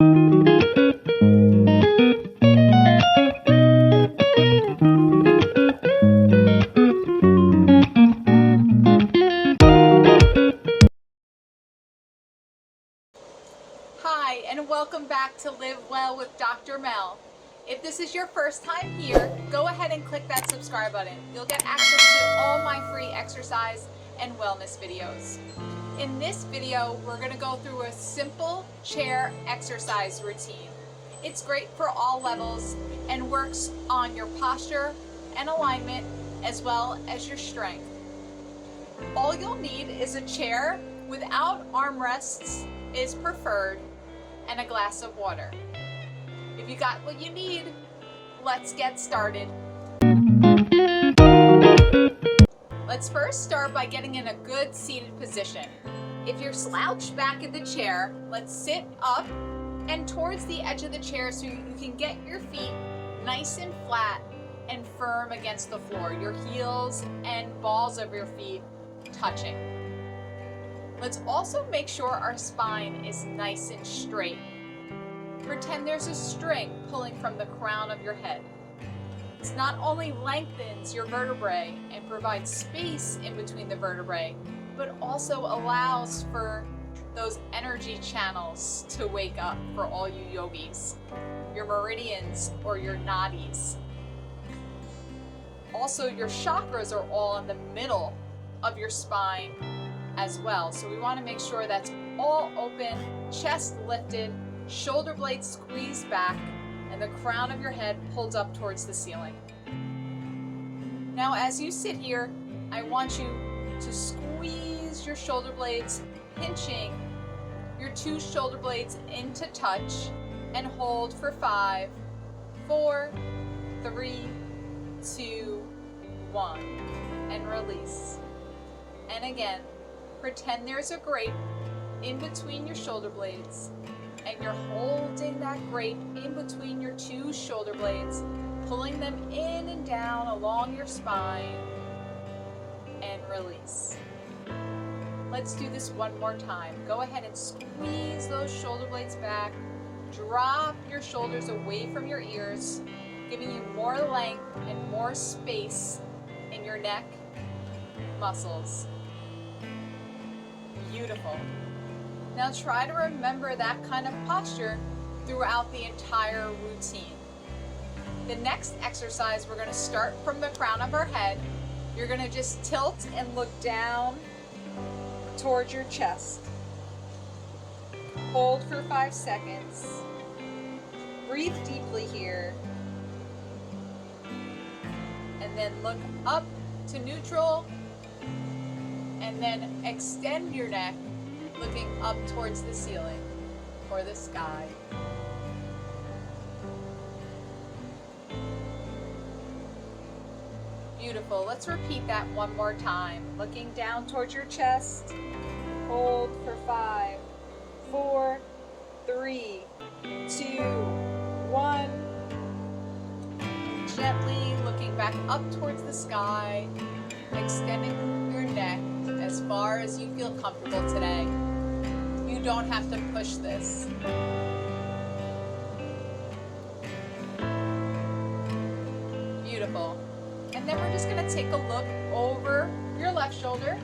Hi, and welcome back to Live Well with Dr. Mel. If this is your first time here, go ahead and click that subscribe button. You'll get access to all my free exercise and wellness videos. In this video, we're going to go through a simple chair exercise routine. It's great for all levels and works on your posture and alignment as well as your strength. All you'll need is a chair without armrests is preferred, and a glass of water. If you got what you need, let's get started. Let's first start by getting in a good seated position. If you're slouched back in the chair, let's sit up and towards the edge of the chair so you can get your feet nice and flat and firm against the floor, your heels and balls of your feet touching. Let's also make sure our spine is nice and straight. Pretend there's a string pulling from the crown of your head. This not only lengthens your vertebrae and provides space in between the vertebrae, but also allows for those energy channels to wake up for all you yogis, your meridians or your nadis. Also, your chakras are all in the middle of your spine as well. So we want to make sure that's all open, chest lifted, shoulder blades squeezed back, and the crown of your head pulled up towards the ceiling. Now as you sit here, I want you to squeeze your shoulder blades, pinching your two shoulder blades into touch, and hold for 5, 4, 3, 2, 1, and release. And again, pretend there's a grape in between your shoulder blades, and you're holding that grape in between your two shoulder blades, pulling them in and down along your spine, and release. Let's do this one more time. Go ahead and squeeze those shoulder blades back. Drop your shoulders away from your ears, giving you more length and more space in your neck muscles. Beautiful. Now try to remember that kind of posture throughout the entire routine. The next exercise, we're going to start from the crown of our head. You're going to just tilt and look down towards your chest. Hold for 5 seconds. Breathe deeply here. And then look up to neutral. And then extend your neck, looking up towards the ceiling or the sky. Beautiful. Let's repeat that one more time. Looking down towards your chest. Hold for 5, 4, 3, 2, 1. Gently looking back up towards the sky, extending your neck as far as you feel comfortable today. You don't have to push this. Beautiful. And then we're just going to take a look over your left shoulder.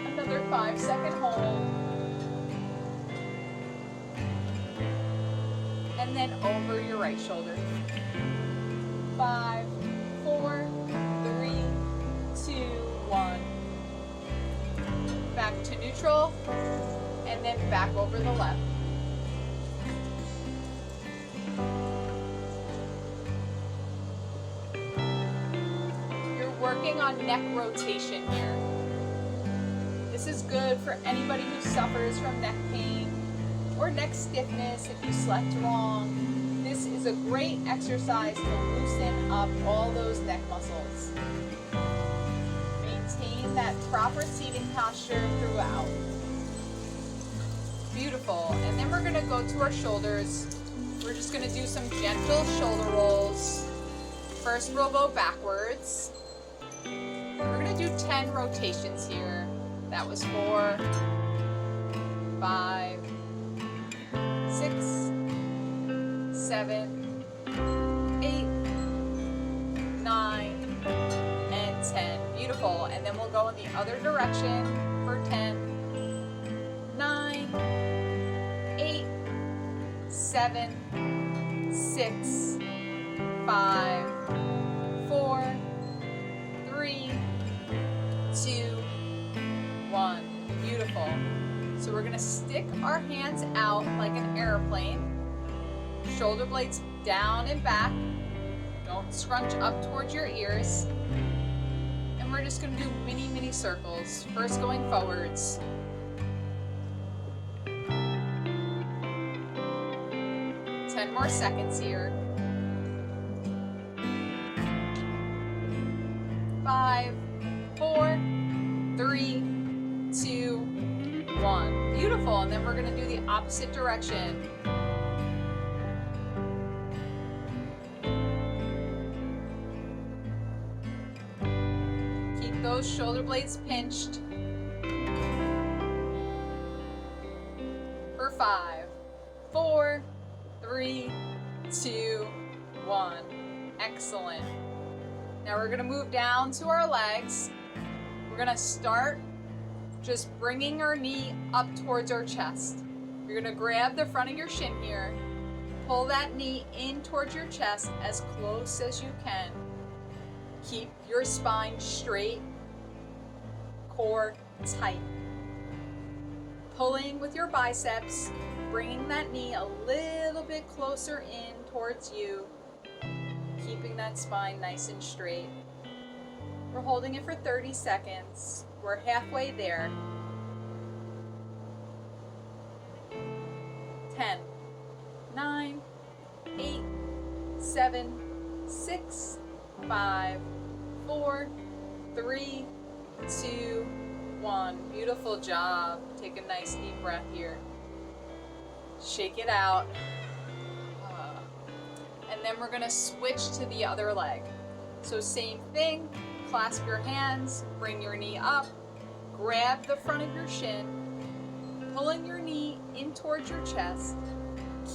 Another 5-second hold. And then over your right shoulder. 5, 4, 3, 2, 1. Back to neutral, and then back over the left. You're working on neck rotation here. This is good for anybody who suffers from neck pain or neck stiffness if you slept wrong. This is a great exercise to loosen up all those neck muscles. Maintain that proper seating posture throughout. Beautiful. And then we're going to go to our shoulders. We're just going to do some gentle shoulder rolls. First, we'll go backwards. We're going to do 10 rotations here. That was 4, 5, 7, 8, 9, and 10. Beautiful. And then we'll go in the other direction for 10, 9, 8, 7, 6, 5, 4, 3, 2, 1. Beautiful. So we're going to stick our hands out like an airplane. Shoulder blades down and back. Don't scrunch up towards your ears. And we're just going to do mini circles. First going forwards. 10 more seconds here. 5, 4, 3, 2, 1. Beautiful. And then we're going to do the opposite direction. Keep those shoulder blades pinched. For 5, 4, 3, 2, 1. Excellent. Now we're going to move down to our legs. We're going to start just bringing our knee up towards our chest. You're going to grab the front of your shin here. Pull that knee in towards your chest as close as you can. Keep your spine straight, core tight. Pulling with your biceps, bringing that knee a little bit closer in towards you, keeping that spine nice and straight. We're holding it for 30 seconds. We're halfway there. 10, 9, 8, 7, 6, 5, 4, 3, 2, 1. Beautiful job. Take a nice deep breath here. Shake it out. And then we're going to switch to the other leg. So same thing. Clasp your hands, bring your knee up, grab the front of your shin, pulling your knee in towards your chest,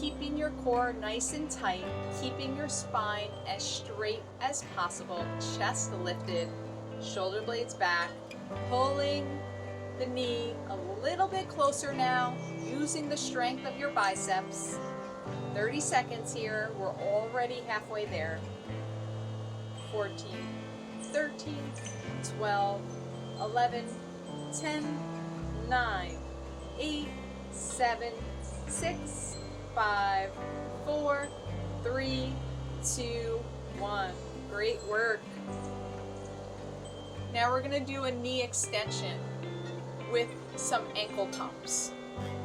keeping your core nice and tight, keeping your spine as straight as possible, chest lifted, shoulder blades back, pulling the knee a little bit closer now, using the strength of your biceps. 30 seconds here, we're already halfway there. 14, 13, 12, 11, 10, 9, 8, 7, 6, 5, 4, 3, 2, 1. Great work. Now we're going to do a knee extension with some ankle pumps.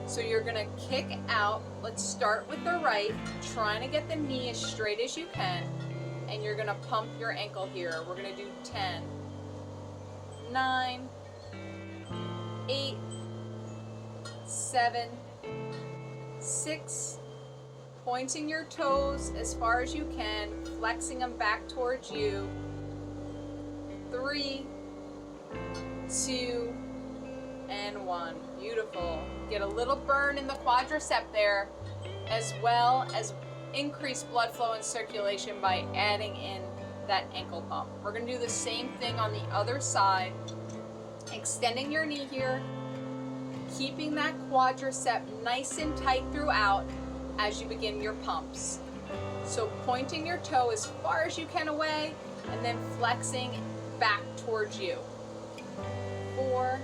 So you're going to kick out. Let's start with the right, trying to get the knee as straight as you can. And you're going to pump your ankle here. We're going to do 10, 9, 8, 7, 6, pointing your toes as far as you can, flexing them back towards you. 3, 2, and 1. Beautiful. Get a little burn in the quadricep there, as well as increase blood flow and circulation by adding in that ankle pump. We're going to do the same thing on the other side. Extending your knee here, keeping that quadricep nice and tight throughout as you begin your pumps. So pointing your toe as far as you can away and then flexing back towards you. 4,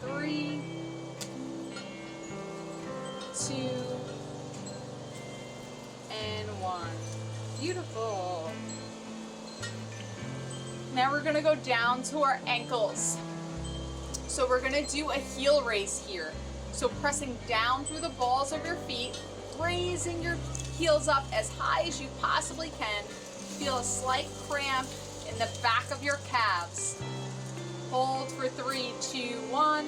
3, 2, and 1. Beautiful. Now we're going to go down to our ankles. So we're going to do a heel raise here. So pressing down through the balls of your feet, raising your heels up as high as you possibly can. Feel a slight cramp in the back of your calves. Hold for 3, 2, 1,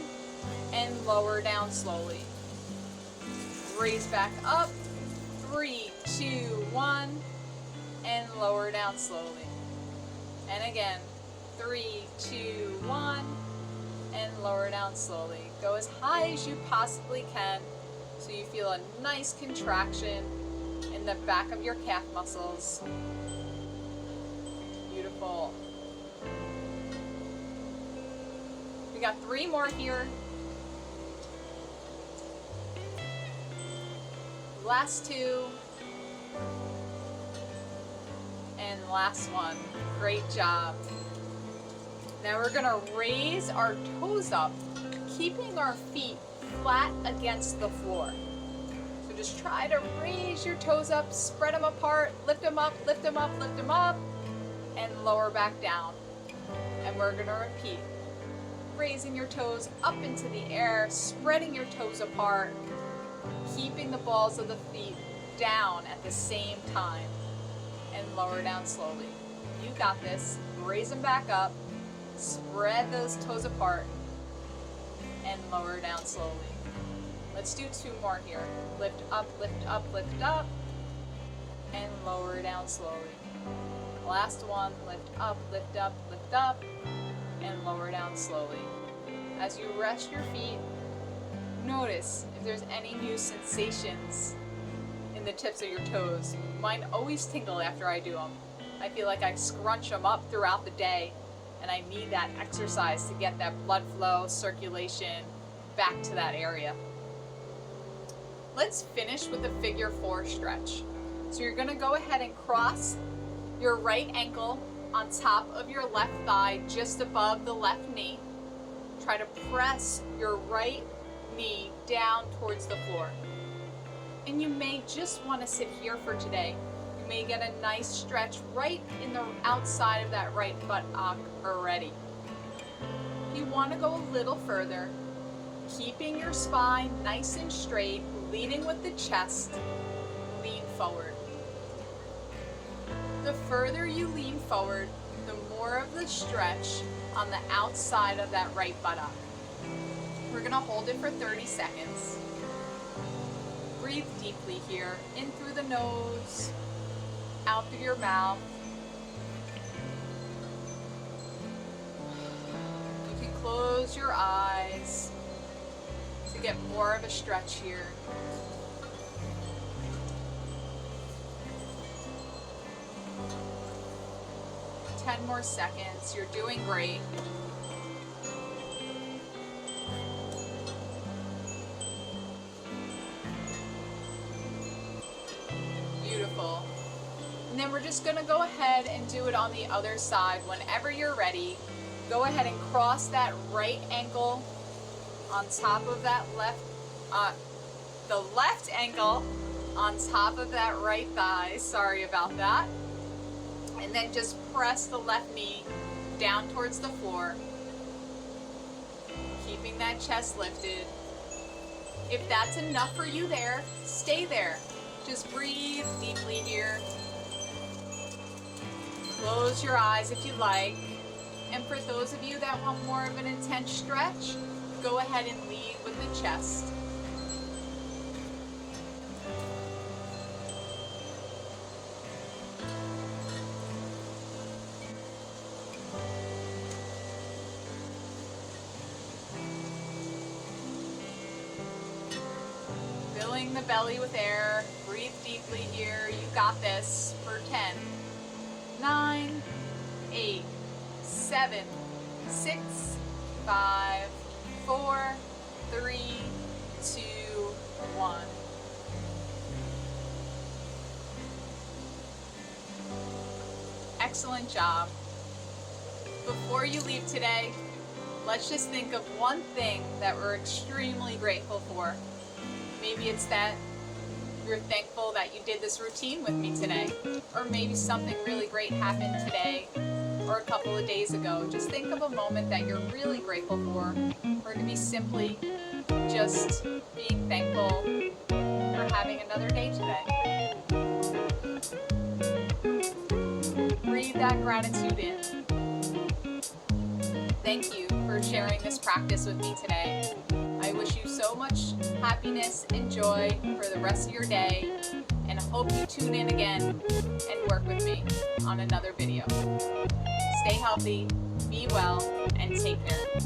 and lower down slowly. Raise back up. 3, 2, 1, and lower down slowly. And again, 3, 2, 1, and lower down slowly. Go as high as you possibly can. So you feel a nice contraction in the back of your calf muscles. Beautiful. We got 3 more here. Last 2. And last one. Great job. Now we're gonna raise our toes up, keeping our feet flat against the floor. So just try to raise your toes up, spread them apart, lift them up, lift them up, lift them up, and lower back down. And we're gonna repeat. Raising your toes up into the air, spreading your toes apart, keeping the balls of the feet down at the same time, and lower down slowly. You got this. Raise them back up, spread those toes apart, and lower down slowly. Let's do 2 more here. Lift up, lift up, lift up, and lower down slowly. Last one, lift up, lift up, lift up, and lower down slowly. As you rest your feet, notice if there's any new sensations in the tips of your toes. Mine always tingle after I do them. I feel like I scrunch them up throughout the day, and I need that exercise to get that blood flow, circulation back to that area. Let's finish with a figure 4 stretch. So you're gonna go ahead and cross your right ankle on top of your left thigh, just above the left knee. Try to press your right knee down towards the floor. And you may just want to sit here for today. You may get a nice stretch right in the outside of that right buttock already. If you want to go a little further, keeping your spine nice and straight, leading with the chest, lean forward. The further you lean forward, the more of the stretch on the outside of that right buttock. We're gonna hold it for 30 seconds. Breathe deeply here, in through the nose, out through your mouth. You can close your eyes to get more of a stretch here. Ten more seconds. You're doing great. Beautiful. And then we're just going to go ahead and do it on the other side. Whenever you're ready, go ahead and cross that right ankle on top of that the left ankle on top of that right thigh. Sorry about that. And then just press the left knee down towards the floor, keeping that chest lifted. If that's enough for you there, stay there. Just breathe deeply here. Close your eyes if you like. And for those of you that want more of an intense stretch, go ahead and lead with the chest. Filling the belly with air. Breathe deeply here. You got this for 10, 9, 8, 7, 6, 5, 4, 3, 2, 1. Excellent job. Before you leave today, let's just think of one thing that we're extremely grateful for. Maybe it's that you're thankful that you did this routine with me today, or maybe something really great happened today or a couple of days ago. Just think of a moment that you're really grateful for, or it can be simply just being thankful for having another day today. Breathe that gratitude in. Thank you for sharing this practice with me today. I wish you so much happiness and joy for the rest of your day, and hope you tune in again and work with me on another video. Stay healthy, be well, and take care.